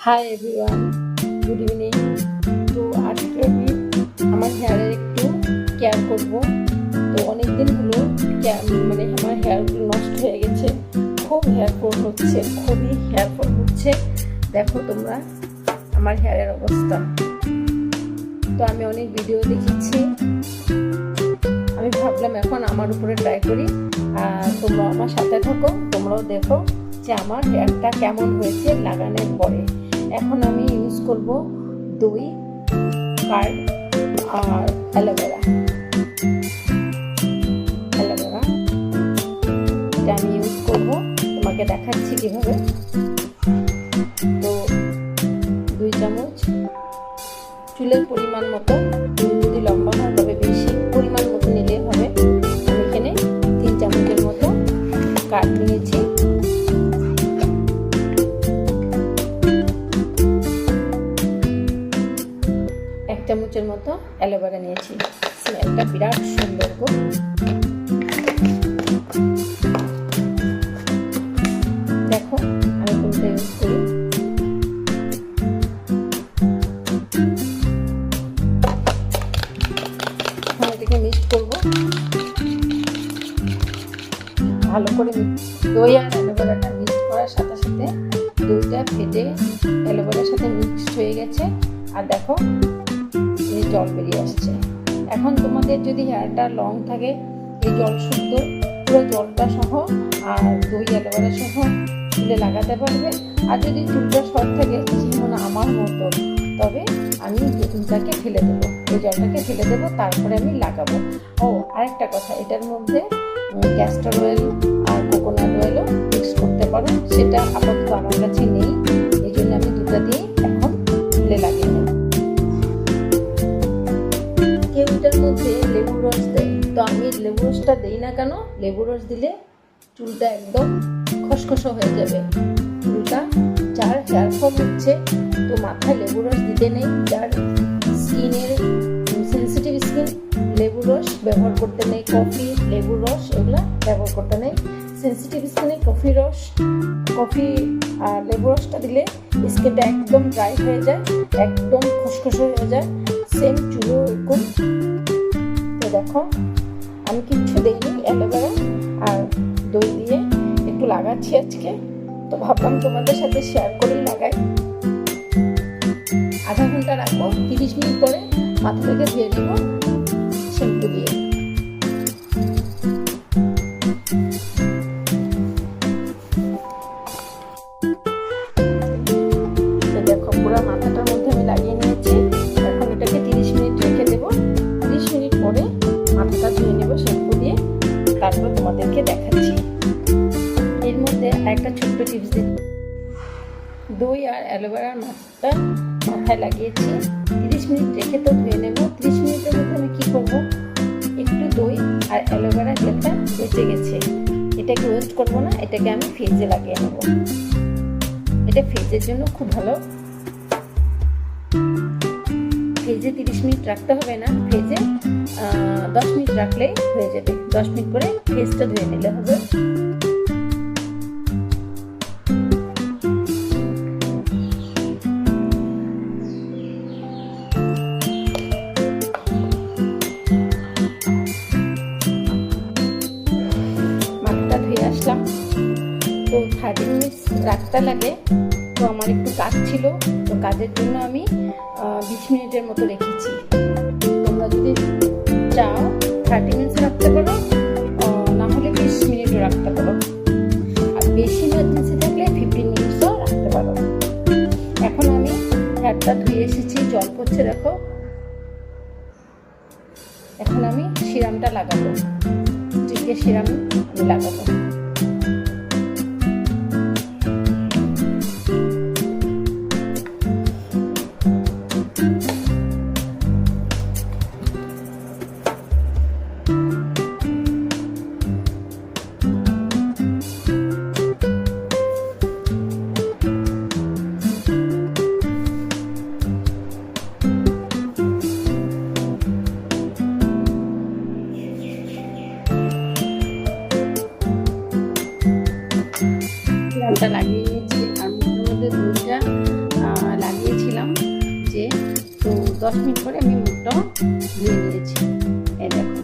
Hi everyone, good evening. তো আজকে আমি আমার হেয়ারের একটু কেয়ার করব। তো অনেক দিন হলো আমার হেয়ারগুলো নষ্ট হয়ে গেছে, খুব হেয়ার ফল হচ্ছে, খুবই হেয়ার ফল হচ্ছে। দেখো তোমরা আমার হেয়ারের অবস্থা। তো আমি অনেক ভিডিও দেখেছি, আমি ভাবলাম এখন আমার উপরে ট্রাই করি। আর তোমরা আমার সাথে থাকো, তোমরাও দেখো যে আমার হেয়ারটা কেমন হয়েছে লাগানোর পরে। এখন আমি ইউজ করব দই, কার্ড আর অ্যালোভেরা। এটা আমি ইউজ করব, তোমাকে দেখাচ্ছি কিভাবে। তো 2 চামচ, চুলের পরিমাণ মতো, যদি লম্বা হয় তবে বেশি পরিমাণ মতো নিলে হবে। আমি এখানে 3 চামচের মতো কার্ড নিয়েছি। চামচের মতো অ্যালোভেরা নিয়েছি। স্মেলটা বিরাট সুন্দর গো। দেখো আমি কোনটা ইউজ করি। এখন এটাকে মিক্স করবো ভালো করে। দই আর অ্যালোভেরাটা মিক্স করার সাথে সাথে দইটা ফেটে অ্যালোভেরার সাথে মিক্সড হয়ে গেছে। আর দেখো জল বেরিয়ে আসছে। এখন তোমাদের যদি হেয়ারটা লং থাকে, এই জল শুদ্ধ পুরো জলটা সহ আর দই অ্যালোভেরা সহ চুলে লাগাতে পারবে। আর যদি চুলটা শর্ট থাকে, যেমন আমার মতো, তবে আমি দুধটাকে ফেলে দেবো, এই জলটাকে ফেলে দেবো, তারপরে আমি লাগাবো। ও আরেকটা কথা, এটার মধ্যে ক্যাস্টর অয়েল আর কোকোনাট অয়েলও মিক্স করতে পারো। সেটা আপাতত আমার কাছে নেই, এই জন্য আমি দুটা দিয়ে এখন চুলে লাগিয়ে নেব। কেউ এটার মধ্যে লেবুর রস দেয়, তো আমি লেবুর রসটা দিই না কেন। লেবুর রস দিলে চুলটা একদম খসখসো হয়ে যাবে। চুলটা যার হেয়ার ফল হচ্ছে, তো মাথায় লেবুর রস দিতে নেই। যার স্কিনের সেন্সিটিভ স্কিন, লেবুর রস ব্যবহার করতে নেই। কফি, লেবুর রস এগুলো ব্যবহার করতে নেই। সেন্সিটিভ স্কিনে কফি আর লেবুর রসটা দিলে স্কিনটা একদম ড্রাই হয়ে যায়, একদম খসখসো হয়ে যায়। সেম চুলও এরকম। তো দেখো আমি কিচ্ছু দিইনি, অ্যালোভেরা আর দই দিয়ে একটু লাগাচ্ছি আজকে। তো ভাবলাম তোমাদের সাথে শেয়ার করেই লাগাই। আধা ঘন্টা রাখবো, 30 মিনিট পরে মাথাটাকে ধুয়ে নেব শ্যাম্পু দিয়ে। দেখো পুরো মাথাটার মধ্যে আমি লাগিয়ে নিয়েছি। এখন এটাকে 30 মিনিট রেখে দেবো। 30 মিনিট পরে মাথাটা ধুয়ে নেবো শ্যাম্পু দিয়ে, তারপর তোমাদেরকে দেখাচ্ছি। এর মধ্যে একটা ছোট্ট টিপস দিই। দই আর অ্যালোভেরার মাথাটা মাথায় লাগিয়েছি, 30 মিনিট রেখে তো ধুয়ে নেব। 30 মিনিটের মধ্যে আমি কী করবো, একটু দই আর অ্যালোভেরা জেলটা বেঁচে গেছে, এটাকে ওয়েস্ট করবো না, এটাকে আমি ফ্রিজে লাগিয়ে নেব। এটা ফ্রিজের জন্য খুব ভালো। ফ্রিজে 30 মিনিট রাখতে হবে না, ফ্রিজে 10 মিনিট রাখলেই হয়ে যাবে। 10 মিনিট পরে ফ্রিজটা ধুয়ে নিলে হবে। মাথাটা ধুয়ে আসলাম, তো 30 মিনিট রাখতে লাগে। তো আমার একটু কাজ ছিল, তো কাজের জন্য আমি 20 মিনিটের মতো রেখেছি। তোমরা যদি চাও 30 মিনিট রাখতে পারো, না হলে 20 মিনিটও রাখতে পারো। আর বেশি ইমার্জেন্সি থাকলে 15 মিনিটসও রাখতে পারো। এখন আমি হেয়ারটা ধুয়ে এসেছি, জল পড়ছে দেখো। এখন আমি সিরামটা লাগাবো, স্টিকের সিরাম আমি লাগাবো। 10 মিনিট পরে আমি মুখটাও ধুয়ে নিয়েছি। এই দেখো